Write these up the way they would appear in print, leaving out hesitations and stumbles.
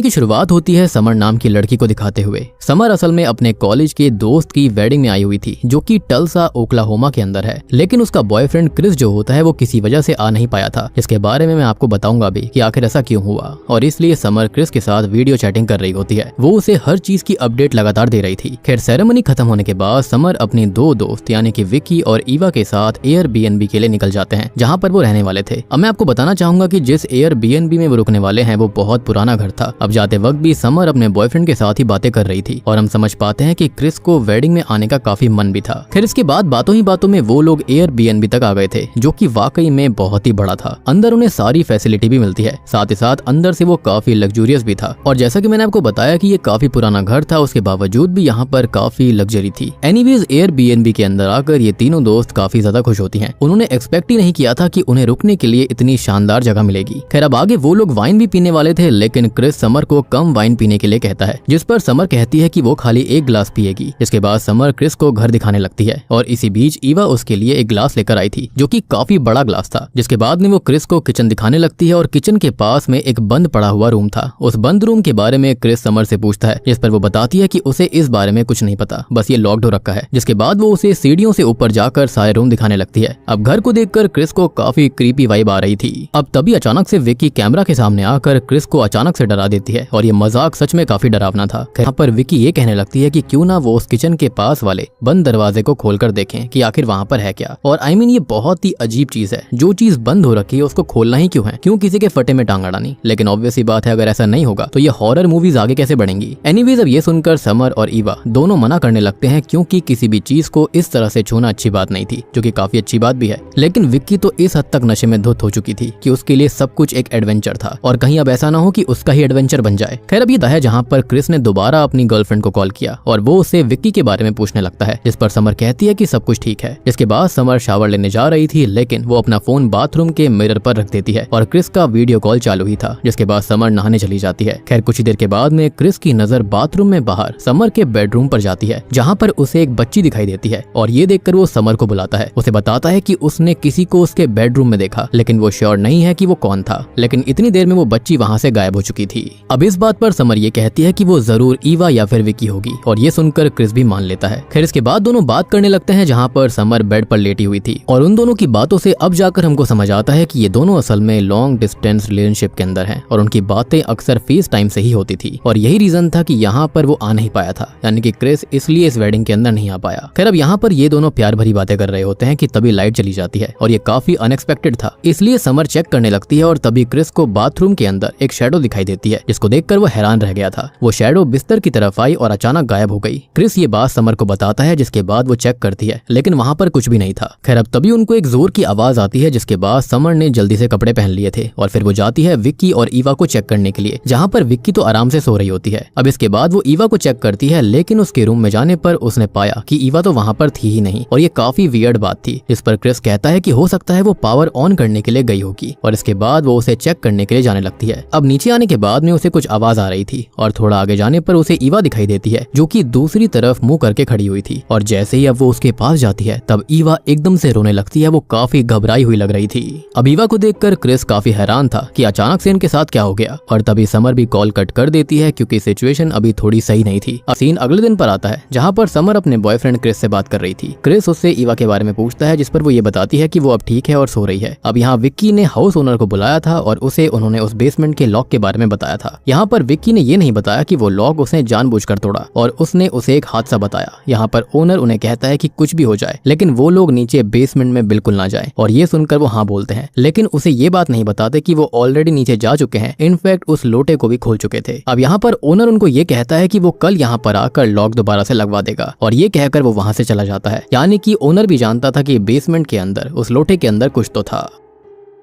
की शुरुआत होती है समर नाम की लड़की को दिखाते हुए। समर असल में अपने कॉलेज के दोस्त की वेडिंग में आई हुई थी जो कि टल्सा ओक्लाहोमा के अंदर है, लेकिन उसका बॉयफ्रेंड क्रिस जो होता है वो किसी वजह से आ नहीं पाया था। इसके बारे में मैं आपको बताऊंगा भी कि आखिर ऐसा क्यों हुआ, और इसलिए समर क्रिस के साथ वीडियो चैटिंग कर रही होती है। वो उसे हर चीज की अपडेट लगातार दे रही थी। खैर सेरेमनी खत्म होने के बाद समर अपनी दो दोस्त यानी कि विक्की और ईवा के साथ एयरबीएनबी के लिए निकल जाते हैं जहाँ पर वो रहने वाले थे। अब मैं आपको बताना चाहूंगा कि जिस एयरबीएनबी में वो रुकने वाले हैं वो बहुत पुराना घर था। अब जाते वक्त भी समर अपने बॉयफ्रेंड के साथ ही बातें कर रही थी और हम समझ पाते हैं कि क्रिस को वेडिंग में आने का काफी मन भी था। फिर इसके बाद बातों ही बातों में वो लोग एयरबीएनबी तक आ गए थे जो कि वाकई में बहुत ही बड़ा था। अंदर उन्हें सारी फैसिलिटी भी मिलती है, साथ ही साथ अंदर से वो काफी लग्जूरियस भी था। और जैसा कि मैंने आपको बताया कि ये काफी पुराना घर था, उसके बावजूद भी यहाँ पर काफी लग्जरी थी। एनीवेज एयरबीएनबी के अंदर आकर ये तीनों दोस्त काफी ज्यादा खुश होती हैं। उन्होंने एक्सपेक्ट ही नहीं किया था कि उन्हें रुकने के लिए इतनी शानदार जगह मिलेगी। खैर अब आगे वो लोग वाइन भी पीने वाले थे, लेकिन क्रिस समर को कम वाइन पीने के लिए कहता है, जिस पर समर कहती है कि वो खाली एक ग्लास पिएगी। इसके बाद समर क्रिस को घर दिखाने लगती है और इसी बीच ईवा उसके लिए एक ग्लास लेकर आई थी जो कि काफी बड़ा ग्लास था। जिसके बाद में वो क्रिस को किचन दिखाने लगती है और किचन के पास में एक बंद पड़ा हुआ रूम था। उस बंद रूम के बारे में क्रिस समर से पूछता है, जिस पर वो बताती है कि उसे इस बारे में कुछ नहीं पता, बस ये लॉक्ड हो रखा है। जिसके बाद वो उसे सीढ़ियों से ऊपर जाकर सारे रूम दिखाने लगती है। अब घर को देखकर क्रिस को काफी क्रीपी वाइब आ रही थी। अब तभी अचानक से विक्की कैमरा के सामने आकर क्रिस को अचानक से डरा देती है और ये मजाक सच में काफी डरावना था। यहाँ पर विक्की ये कहने लगती है कि क्यों ना वो उस किचन के पास वाले बंद दरवाजे को खोलकर देखें कि आखिर वहाँ पर है क्या। और आई मीन ये बहुत ही अजीब चीज है, जो चीज बंद हो रखी है उसको खोलना ही क्यों है, क्यों किसी के फटे में टांग अड़ानी। लेकिन ऑब्वियस ही बात है अगर ऐसा नहीं होगा तो ये हॉरर मूवीज आगे कैसे बढ़ेंगी। एनीवेज अब ये सुनकर समर और ईवा दोनों मना करने लगते हैं क्योंकि किसी भी चीज को इस तरह से छूना अच्छी बात नहीं थी, जो कि काफी अच्छी बात भी है। लेकिन विक्की तो इस हद तक नशे में धुत हो चुकी थी कि उसके लिए सब कुछ एक एडवेंचर था और कहीं अब ऐसा ना हो कि उसका ही एडवेंचर बन जाए। खैर अब ये है जहाँ पर क्रिस ने दोबारा अपनी गर्लफ्रेंड को कॉल किया और वो उसे विक्की के बारे में पूछने लगता है, जिस पर समर कहती है कि सब कुछ ठीक है। इसके बाद समर शावर लेने जा रही थी, लेकिन वो अपना फोन बाथरूम के मिरर पर रख देती है और क्रिस का वीडियो कॉल चालू ही था। जिसके बाद समर नहाने चली जाती है। खैर कुछ ही देर के बाद में क्रिस की नजर बाथरूम में बाहर समर के बेडरूम पर जाती है, जहाँ पर उसे एक बच्ची दिखाई देती है और ये देखकर वो समर को बुलाता है। उसे बताता है कि उसने किसी को उसके बेडरूम में देखा, लेकिन वो श्योर नहीं है कि वो कौन था। लेकिन इतनी देर में वो बच्ची वहाँ से गायब हो चुकी थी। अब इस बात पर समर ये कहती है कि वो जरूर ईवा या फिर विक्की होगी और ये सुनकर क्रिस भी मान लेता है। खैर इसके बाद दोनों बात करने लगते हैं, जहाँ पर समर बेड पर लेटी हुई थी और उन दोनों की बातों से अब जाकर हमको समझ आता है कि ये दोनों असल में लॉन्ग डिस्टेंस रिलेशनशिप के अंदर हैं और उनकी बातें अक्सर फेस टाइम से ही होती थी और यही रीजन था कि यहाँ पर वो आ नहीं पाया था, यानी कि क्रिस इसलिए इस वेडिंग के अंदर नहीं आ पाया। खैर अब यहाँ पर ये दोनों प्यार भरी बातें कर रहे होते हैं कि तभी लाइट चली जाती है और ये काफी अनएक्सपेक्टेड था, इसलिए समर चेक करने लगती है और तभी क्रिस को बाथरूम के अंदर एक शैडो दिखाई देती है, जिसको देखकर वो हैरान रह गया था। वो शैडो बिस्तर की तरफ आई और अचानक गायब हो गई। क्रिस ये बात समर को बताता है, जिसके बाद वो चेक करती है, लेकिन वहाँ पर कुछ भी नहीं था। खैर अब तभी उनको एक जोर की आवाज आती है, जिसके बाद समर ने जल्दी से कपड़े पहन लिए थे और फिर वो जाती है विक्की और ईवा को चेक करने के लिए, जहाँ पर विक्की तो आराम से सो रही होती है। अब इसके बाद वो ईवा को चेक करती है, लेकिन उसके रूम में जाने पर उसने पाया कि ईवा तो वहाँ पर थी ही नहीं और ये काफी वियर्ड बात थी। इस पर क्रिस कहता है कि हो सकता है वो पावर ऑन करने के लिए गई होगी और इसके बाद वो उसे चेक करने के लिए जाने लगती है। अब नीचे आने के बाद में उसे कुछ आवाज आ रही थी और थोड़ा आगे जाने पर उसे ईवा दिखाई देती है, जो कि दूसरी तरफ मुंह करके खड़ी हुई थी और जैसे ही अब वो उसके पास जाती है तब ईवा एकदम से रोने लगती है। वो काफी घबराई हुई लग रही थी। अब ईवा को देखकर क्रिस काफी हैरान था कि अचानक से इनके साथ क्या हो गया और तभी समर भी कॉल कट कर देती है क्योंकि सिचुएशन अभी थोड़ी सही नहीं थी। अब सीन अगले दिन पर आता है, जहाँ पर समर अपने बॉयफ्रेंड क्रिस से बात कर रही थी। क्रिस उससे ईवा के बारे में पूछता है, जिस पर वो ये बताती है कि वो अब ठीक है और सो रही है। अब यहाँ विक्की ने हाउस ओनर को बुलाया था और उसे उन्होंने उस बेसमेंट के लॉक के बारे में बताया था। यहाँ पर विक्की ने ये नहीं बताया कि वो लॉक उसने जानबूझकर तोड़ा और उसने उसे एक हादसा बताया। यहाँ पर ओनर उन्हें कहता है कि कुछ भी हो जाए लेकिन वो लोग नीचे बेसमेंट में बिल्कुल ना जाए और ये सुनकर वो हाँ बोलते हैं, लेकिन उसे ये बात नहीं बताते कि वो ऑलरेडी नीचे जा चुके हैं, इनफैक्ट उस लोटे को भी खोल चुके थे। अब यहाँ पर ओनर उनको ये कहता है कि वो कल यहाँ पर आकर लॉक दोबारा से लगवा देगा और ये कहकर वो वहाँ से चला जाता है। यानी कि ओनर भी जानता था कि बेसमेंट के अंदर उस लोटे के अंदर कुछ तो था।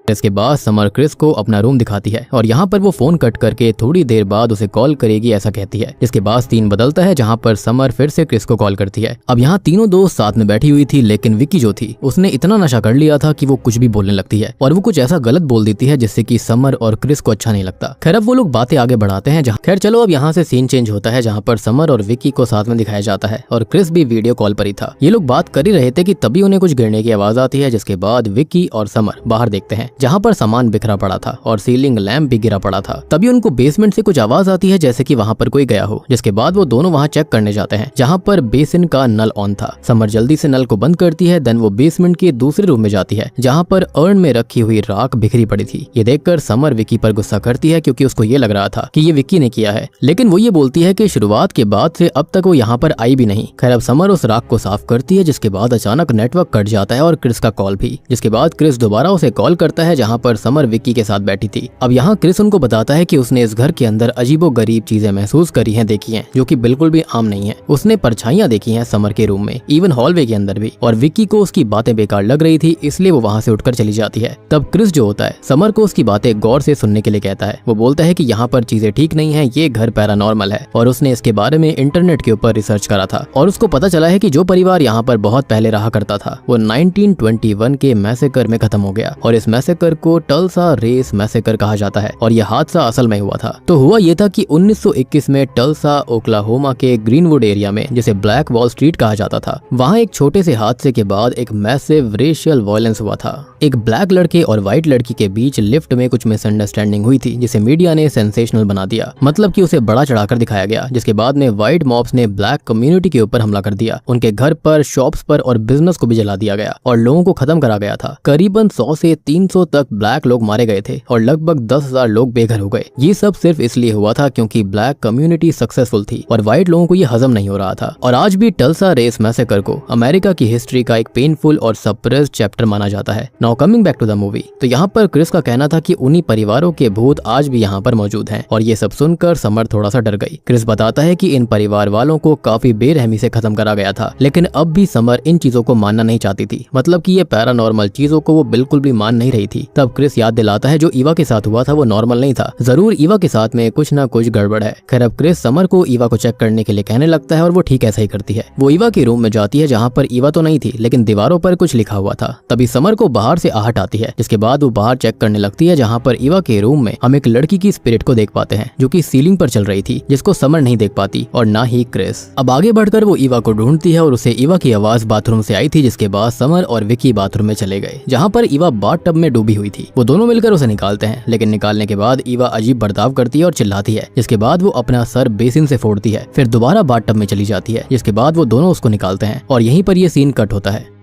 इसके बाद समर क्रिस को अपना रूम दिखाती है और यहाँ पर वो फोन कट करके थोड़ी देर बाद उसे कॉल करेगी ऐसा कहती है। इसके बाद सीन बदलता है, जहाँ पर समर फिर से क्रिस को कॉल करती है। अब यहाँ तीनों दोस्त साथ में बैठी हुई थी, लेकिन विक्की जो थी उसने इतना नशा कर लिया था कि वो कुछ भी बोलने लगती है और वो कुछ ऐसा गलत बोल देती है जिससे कि समर और क्रिस को अच्छा नहीं लगता। खैर अब वो लोग बातें आगे बढ़ाते हैं। खैर चलो अब यहाँ से सीन चेंज होता है, जहाँ पर समर और विक्की को साथ में दिखाया जाता है और क्रिस भी वीडियो कॉल पर ही था। ये लोग बात कर ही रहे थे कि तभी उन्हें कुछ गिरने की आवाज आती है, जिसके बाद विक्की और समर बाहर देखते हैं जहाँ पर सामान बिखरा पड़ा था और सीलिंग लैंप भी गिरा पड़ा था। तभी उनको बेसमेंट से कुछ आवाज आती है जैसे कि वहाँ पर कोई गया हो, जिसके बाद वो दोनों वहाँ चेक करने जाते हैं जहाँ पर बेसिन का नल ऑन था। समर जल्दी से नल को बंद करती है। देन वो बेसमेंट के दूसरे रूम में जाती है जहाँ पर अर्न में रखी हुई राख बिखरी पड़ी थी। ये देखकर समर विकी पर गुस्सा करती है क्योंकि उसको ये लग रहा था कि ये विकी ने किया है, लेकिन वो ये बोलती है कि शुरुआत के बाद से अब तक वो यहाँ पर आई भी नहीं। खैर अब समर उस राख को साफ करती है, जिसके बाद अचानक नेटवर्क कट जाता है और क्रिस का कॉल भी, जिसके बाद क्रिस दोबारा उसे कॉल करता है जहाँ पर समर विकी के साथ बैठी थी। अब यहाँ क्रिस उनको बताता है कि उसने इस घर के अंदर अजीबोगरीब चीजें महसूस करी हैं, देखी हैं, जो कि बिल्कुल भी आम नहीं है। उसने परछाइयां देखी हैं समर के रूम में, इवन हॉलवे के अंदर भी, और विकी को उसकी बातें बेकार लग रही थी, इसलिए वो वहाँ से उठकर चली जाती है। तब क्रिस जो होता है समर को उसकी बातें गौर से सुनने के लिए कहता है। वो बोलता है कि यहाँ पर चीजें ठीक नहीं है, ये घर पैरानॉर्मल है, और उसने इसके बारे में इंटरनेट के ऊपर रिसर्च करा था और उसको पता चला है कि जो परिवार यहाँ पर बहुत पहले रहा करता था वो 1921 के मैसेकर में खत्म हो गया, और इस मैसेकर को टल्सा रेस मैसेकर कहा जाता है। और यह हादसा असल में हुआ था। तो हुआ ये था कि 1921 में टल्सा ओक्लाहोमा के ग्रीनवुड एरिया में, जिसे ब्लैक वॉल स्ट्रीट कहा जाता था, वहाँ एक छोटे से हादसे के बाद एक मैसिव रेशियल वायलेंस हुआ था। एक ब्लैक लड़के और व्हाइट लड़की के बीच लिफ्ट में कुछ मिसअंडरस्टैंडिंग हुई थी, जिसे मीडिया ने सेंसेशनल बना दिया, मतलब कि उसे बड़ा चढ़ाकर दिखाया गया। जिसके बाद में व्हाइट मॉब्स ने ब्लैक कम्युनिटी के ऊपर हमला कर दिया, उनके घर पर, शॉप्स पर और बिजनेस को भी जला दिया गया और लोगों को खत्म करा गया था। करीबन 100 से 300 तक ब्लैक लोग मारे गए थे और लगभग 10,000 लोग बेघर हो गए। ये सब सिर्फ इसलिए हुआ था क्योंकि ब्लैक कम्युनिटी सक्सेसफुल थी और व्हाइट लोगों को ये हजम नहीं हो रहा था। और आज भी टल्सा रेस मैसेकर को अमेरिका की हिस्ट्री का एक पेनफुल और सप्रेस्ड चैप्टर माना जाता है। Now coming back to the movie, तो यहाँ पर क्रिस का कहना था कि उन्हीं परिवारों के भूत आज भी यहाँ पर मौजूद हैं, और ये सब सुनकर समर थोड़ा सा डर गई। क्रिस बताता है कि इन परिवार वालों को काफी बेरहमी से खत्म करा गया था, लेकिन अब भी समर इन चीजों को मानना नहीं चाहती थी, मतलब कि ये पैरानॉर्मल चीजों को वो बिल्कुल भी मान नहीं रही थी। तब क्रिस याद दिलाता है जो ईवा के साथ हुआ था वो नॉर्मल नहीं था, जरूर ईवा के साथ में कुछ ना कुछ गड़बड़ है। खैर अब क्रिस समर को ईवा को चेक करने के लिए कहने लगता है और वो ठीक ऐसा ही करती है। वो ईवा के रूम में जाती है जहाँ पर ईवा तो नहीं थी, लेकिन दीवारों पर कुछ लिखा हुआ था। तभी समर को बाहर से आहट आती है, जिसके बाद वो बाहर चेक करने लगती है जहाँ पर ईवा के रूम में हम एक लड़की की स्पिरिट को देख पाते हैं जो कि सीलिंग पर चल रही थी, जिसको समर नहीं देख पाती और ना ही क्रिस। अब आगे बढ़कर वो ईवा को ढूंढती है और उसे ईवा की आवाज बाथरूम से आई थी, जिसके बाद समर और विकी बाथरूम में चले गए जहाँ पर ईवा बाथटब में डूबी हुई थी। वो दोनों मिलकर उसे निकालते हैं, लेकिन निकालने के बाद ईवा अजीब बर्ताव करती है और चिल्लाती है, जिसके बाद वो अपना सर बेसिन से फोड़ती है, फिर दोबारा बाथटब में चली जाती है, जिसके बाद वो दोनों उसको निकालते हैं और यहीं पर ये सीन कट होता है।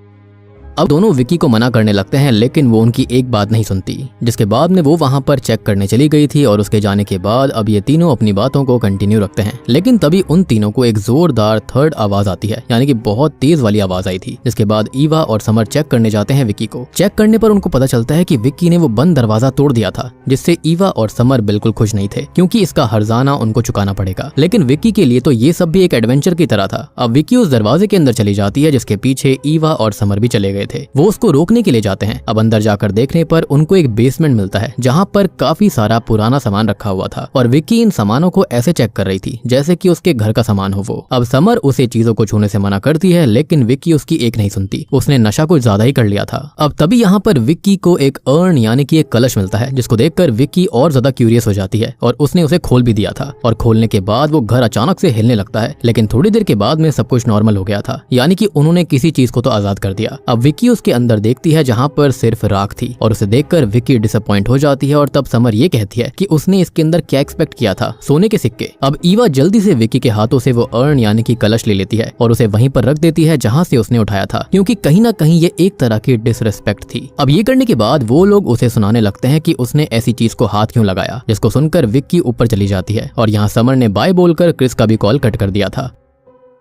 अब दोनों विकी को मना करने लगते हैं, लेकिन वो उनकी एक बात नहीं सुनती, जिसके बाद में वो वहां पर चेक करने चली गई थी और उसके जाने के बाद अब ये तीनों अपनी बातों को कंटिन्यू रखते हैं। लेकिन तभी उन तीनों को एक जोरदार थर्ड आवाज आती है, यानी कि बहुत तेज वाली आवाज आई थी। जिसके बाद ईवा और समर चेक करने जाते हैं विकी को। चेक करने पर उनको पता चलता है कि विक्की ने वो बंद दरवाजा तोड़ दिया था, जिससे ईवा और समर बिल्कुल खुश नहीं थे क्योंकि इसका हर्जाना उनको चुकाना पड़ेगा। लेकिन विक्की के लिए तो ये सब भी एक एडवेंचर की तरह था। अब विक्की उस दरवाजे के अंदर चली जाती है जिसके पीछे ईवा और समर भी चले गए थे। वो उसको रोकने के लिए जाते हैं। अब अंदर जाकर देखने पर उनको एक बेसमेंट मिलता है जहाँ पर काफी सारा पुराना सामान रखा हुआ था और विक्की इन सामानों को ऐसे चेक कर रही थी जैसे कि उसके घर का सामान हो वो। अब समर उसे चीजों को छूने से मना करती है, लेकिन विक्की उसकी एक नहीं सुनती। उसने नशा कुछ ज्यादा ही कर लिया था। अब तभी यहाँ पर विक्की को एक अर्न यानी कि एक कलश मिलता है, जिसको देखकर विक्की और ज्यादा क्यूरियस हो जाती है और उसने उसे खोल भी दिया था। और खोलने के बाद वो घर अचानक से हिलने लगता है, लेकिन थोड़ी देर के बाद में सब कुछ नॉर्मल हो गया था, यानी कि उन्होंने किसी चीज को तो आजाद कर दिया। अब विक्की उसके अंदर देखती है जहाँ पर सिर्फ राख थी और उसे देखकर विक्की डिसअपॉइंट हो जाती है। और तब समर ये कहती है कि उसने इसके अंदर क्या एक्सपेक्ट किया था, सोने के सिक्के। अब ईवा जल्दी से विक्की के हाथों से वो अर्न यानी कि कलश ले लेती है और उसे वहीं पर रख देती है जहाँ से उसने उठाया था, क्योंकि कहीं ना कहीं ये एक तरह की डिसरिस्पेक्ट थी। अब ये करने के बाद वो लोग उसे सुनाने लगते हैं कि उसने ऐसी चीज को हाथ क्यों लगाया, जिसको सुनकर विक्की ऊपर चली जाती है और यहाँ समर ने बाय बोलकर क्रिस का भी कॉल कट कर दिया था।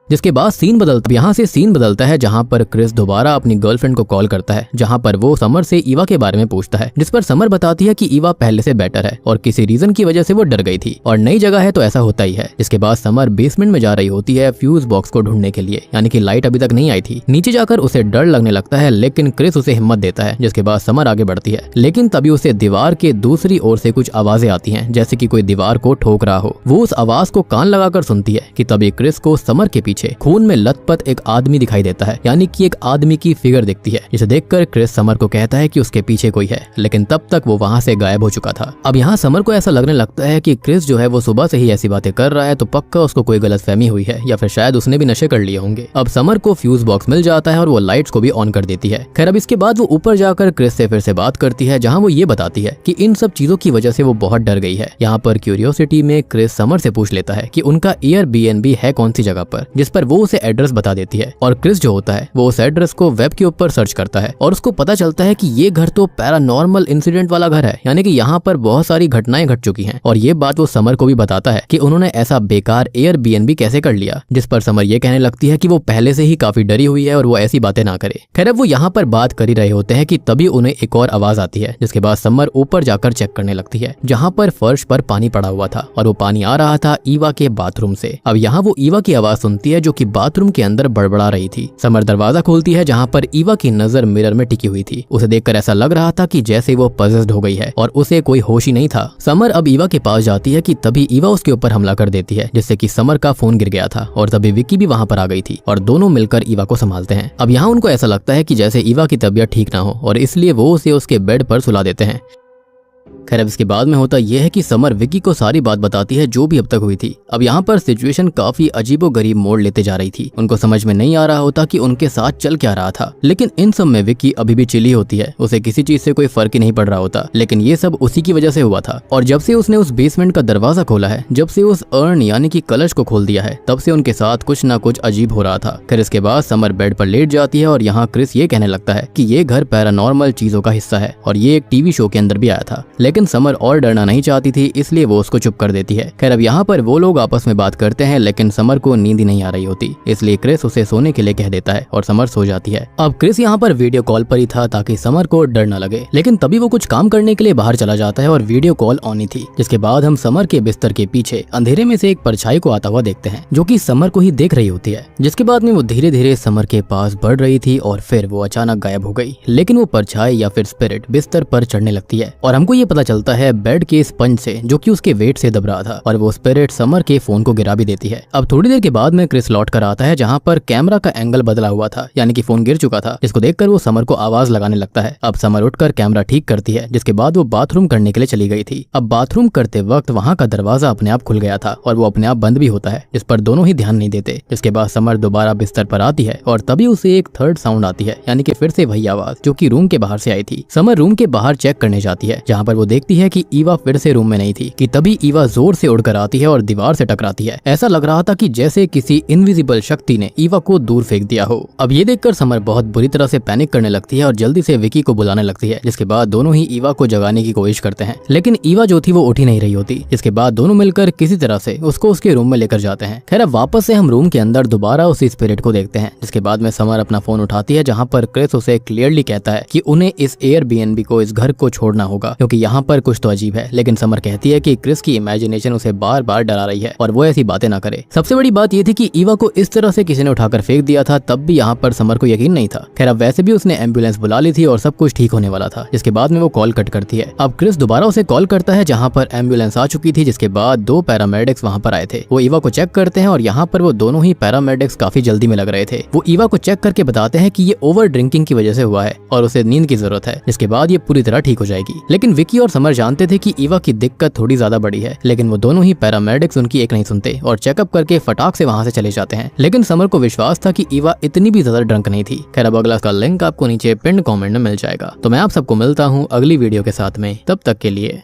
जिसके बाद यहाँ से सीन बदलता है जहाँ पर क्रिस दोबारा अपनी गर्लफ्रेंड को कॉल करता है, जहाँ पर वो समर से ईवा के बारे में पूछता है, जिस पर समर बताती है कि ईवा पहले से बेटर है और किसी रीजन की वजह से वो डर गई थी और नई जगह है तो ऐसा होता ही है। जिसके बाद समर बेसमेंट में जा रही होती है फ्यूज बॉक्स को ढूंढने के लिए, यानी कि लाइट अभी तक नहीं आई थी। नीचे जाकर उसे डर लगने लगता है, लेकिन क्रिस उसे हिम्मत देता है। जिसके बाद समर आगे बढ़ती है, लेकिन तभी उसे दीवार के दूसरी ओर से कुछ आवाजें आती हैं, जैसे कि कोई दीवार को ठोक रहा हो। वो उस आवाज को कान लगाकर सुनती है कि तभी क्रिस को समर के पीछे खून में लथपथ एक आदमी दिखाई देता है, यानी कि एक आदमी की फिगर दिखती है, जिसे देखकर क्रिस समर को कहता है कि उसके पीछे कोई है, लेकिन तब तक वो वहाँ से गायब हो चुका था। अब यहाँ समर को ऐसा लगने लगता है कि क्रिस जो है वो सुबह से ही ऐसी बातें कर रहा है, तो पक्का उसको कोई गलतफहमी हुई है या फिर शायद उसने भी नशे कर लिए होंगे। अब समर को फ्यूज बॉक्स मिल जाता है और वो लाइट्स को भी ऑन कर देती है। खैर अब इसके बाद वो ऊपर जाकर क्रिस से फिर से बात करती है, जहाँ वो ये बताती है कि इन सब चीजों की वजह से वो बहुत डर गई है। यहाँ पर क्यूरियोसिटी में क्रिस समर से पूछ लेता है कि उनका एयरबीएनबी है कौन सी जगह पर, जिस पर वो उसे एड्रेस बता देती है। और क्रिस जो होता है वो उस एड्रेस को वेब के ऊपर सर्च करता है और उसको पता चलता है कि ये घर तो पैरानॉर्मल इंसिडेंट वाला घर है, यानी कि यहाँ पर बहुत सारी घटनाएं घट चुकी हैं। और ये बात वो समर को भी बताता है कि उन्होंने ऐसा बेकार एयरबीएनबी कैसे कर लिया, जिस पर समर ये कहने लगती है कि वो पहले से ही काफी डरी हुई है और वो ऐसी बातें ना करे। खैर अब वो यहाँ पर बात कर ही रहे होते हैं कि तभी उन्हें एक और आवाज आती है, जिसके बाद समर ऊपर जाकर चेक करने लगती है, जहाँ पर फर्श पर पानी पड़ा हुआ था और वो पानी आ रहा था ईवा के बाथरूम से। अब यहाँ वो ईवा की आवाज सुनती है जो कि बाथरूम के अंदर बड़बड़ा रही थी। समर दरवाजा खोलती है, जहाँ पर ईवा की नजर मिरर में टिकी हुई थी। उसे देखकर ऐसा लग रहा था कि जैसे वो पजेस्ड हो गई है और उसे कोई होश ही नहीं था। समर अब ईवा के पास जाती है कि तभी ईवा उसके ऊपर हमला कर देती है, जिससे कि समर का फोन गिर गया था और तभी विक्की भी वहाँ पर आ गई थी और दोनों मिलकर ईवा को संभालते हैं। अब यहाँ उनको ऐसा लगता है कि जैसे ईवा की तबीयत ठीक ना हो और इसलिए वो उसे उसके बेड पर सुला देते हैं। खैर अब इसके बाद में होता यह है कि समर विक्की को सारी बात बताती है जो भी अब तक हुई थी। अब यहाँ पर सिचुएशन काफी अजीबोगरीब मोड़ लेते जा रही थी। उनको समझ में नहीं आ रहा होता कि उनके साथ चल क्या रहा था, लेकिन इन सब में विक्की अभी भी चिली होती है। उसे किसी चीज से कोई फर्क ही नहीं पड़ रहा होता, लेकिन ये सब उसी की वजह से हुआ था। और जब से उसने उस बेसमेंट का दरवाजा खोला है, जब से उस अर्न यानी कि कलश को खोल दिया है, तब से उनके साथ कुछ ना कुछ अजीब हो रहा था। खैर इसके बाद समर बेड पर लेट जाती है और यहाँ क्रिस ये कहने लगता है कि ये घर पैरानॉर्मल चीजों का हिस्सा है और ये एक टीवी शो के अंदर भी आया था, लेकिन समर और डरना नहीं चाहती थी, इसलिए वो उसको चुप कर देती है। खैर अब यहाँ पर वो लोग आपस में बात करते हैं, लेकिन समर को नींद ही नहीं आ रही होती, इसलिए क्रिस उसे सोने के लिए कह देता है और समर सो जाती है। अब क्रिस यहाँ पर वीडियो कॉल पर ही था ताकि समर को डर न लगे, लेकिन तभी वो कुछ काम करने के लिए बाहर चला जाता है और वीडियो कॉल ऑन ही थी। जिसके बाद हम समर के बिस्तर के पीछे अंधेरे में से एक परछाई को आता हुआ देखते हैं, जो कि समर को ही देख रही होती है। जिसके बाद में वो धीरे धीरे समर के पास बढ़ रही थी और फिर वो अचानक गायब हो गई, लेकिन वो परछाई या फिर स्पिरिट बिस्तर पर चढ़ने लगती है और हमको ये पता चलता है बेड के स्पंज से, जो कि उसके वेट से दब रहा था, और वो स्पिरिट समर के फोन को गिरा भी देती है। अब थोड़ी देर के बाद में क्रिस लौट कर आता है, जहाँ पर कैमरा का एंगल बदला हुआ था, यानी कि फोन गिर चुका था, जिसको देखकर वो समर को आवाज लगाने लगता है। अब समर उठकर कैमरा ठीक करती है, जिसके बाद वो बाथरूम करने के लिए चली गई थी। अब बाथरूम करते वक्त वहाँ का दरवाजा अपने आप खुल गया था और वो अपने आप बंद भी होता है, जिस पर दोनों ही ध्यान नहीं देते। जिसके बाद समर दोबारा बिस्तर पर आती है और तभी उसे एक थर्ड साउंड आती है, यानी कि फिर से वही आवाज जो कि रूम के बाहर से आई थी। समर रूम के बाहर चेक करने जाती है, जहाँ पर वो देखती है कि ईवा फिर से रूम में नहीं थी कि तभी ईवा जोर से उड़कर आती है और दीवार से टकराती है। ऐसा लग रहा था कि जैसे किसी इनविजिबल शक्ति ने ईवा को दूर फेंक दिया हो। अब ये देखकर समर बहुत बुरी तरह से पैनिक करने लगती है और जल्दी से विकी को बुलाने लगती है। जिसके बाद दोनों ही ईवा को जगाने की कोशिश करते हैं, लेकिन ईवा जो थी वो उठ ही नहीं रही होती। जिसके बाद दोनों मिलकर किसी तरह से उसको उसके रूम में लेकर जाते हैं। खैर अब वापस से हम रूम के अंदर दोबारा उसी स्पिरिट को देखते हैं। जिसके बाद में समर अपना फोन उठाती है, जहाँ पर क्रिस उसे क्लियरली कहता है कि उन्हें इस एयरबीएनबी को, इस घर को छोड़ना होगा, क्योंकि यहाँ पर कुछ तो अजीब है। लेकिन समर कहती है कि क्रिस की इमेजिनेशन उसे बार बार डरा रही है और वो ऐसी बातें ना करे। सबसे बड़ी बात ये थी कि ईवा को इस तरह से किसी ने उठाकर फेंक दिया था, तब भी यहाँ पर समर को यकीन नहीं था। खैर अब वैसे भी उसने एम्बुलेंस बुला ली थी और सब कुछ ठीक होने वाला था। जिसके बाद में वो कॉल कट करती है। अब क्रिस दोबारा उसे कॉल करता है, जहाँ पर एम्बुलेंस आ चुकी थी। जिसके बाद 2 पैरामेडिक्स वहाँ पर आए थे। वो ईवा को चेक करते हैं और यहाँ पर वो दोनों ही पैरामेडिक्स काफी जल्दी में लग रहे थे। वो ईवा को चेक करके बताते हैं कि ये ओवर ड्रिंकिंग की वजह से हुआ है और उसे नींद की जरूरत है। जिसके बाद ये पूरी तरह ठीक हो जाएगी। लेकिन विकी और समर जानते थे कि ईवा की दिक्कत थोड़ी ज्यादा बड़ी है, लेकिन वो दोनों ही पैरामेडिक्स उनकी एक नहीं सुनते और चेकअप करके फटाक से वहाँ से चले जाते हैं। लेकिन समर को विश्वास था कि ईवा इतनी भी ज्यादा ड्रंक नहीं थी। खैर अब अगला का लिंक आपको नीचे पिन कमेंट में मिल जाएगा। तो मैं आप सबको मिलता हूँ अगली वीडियो के साथ में, तब तक के लिए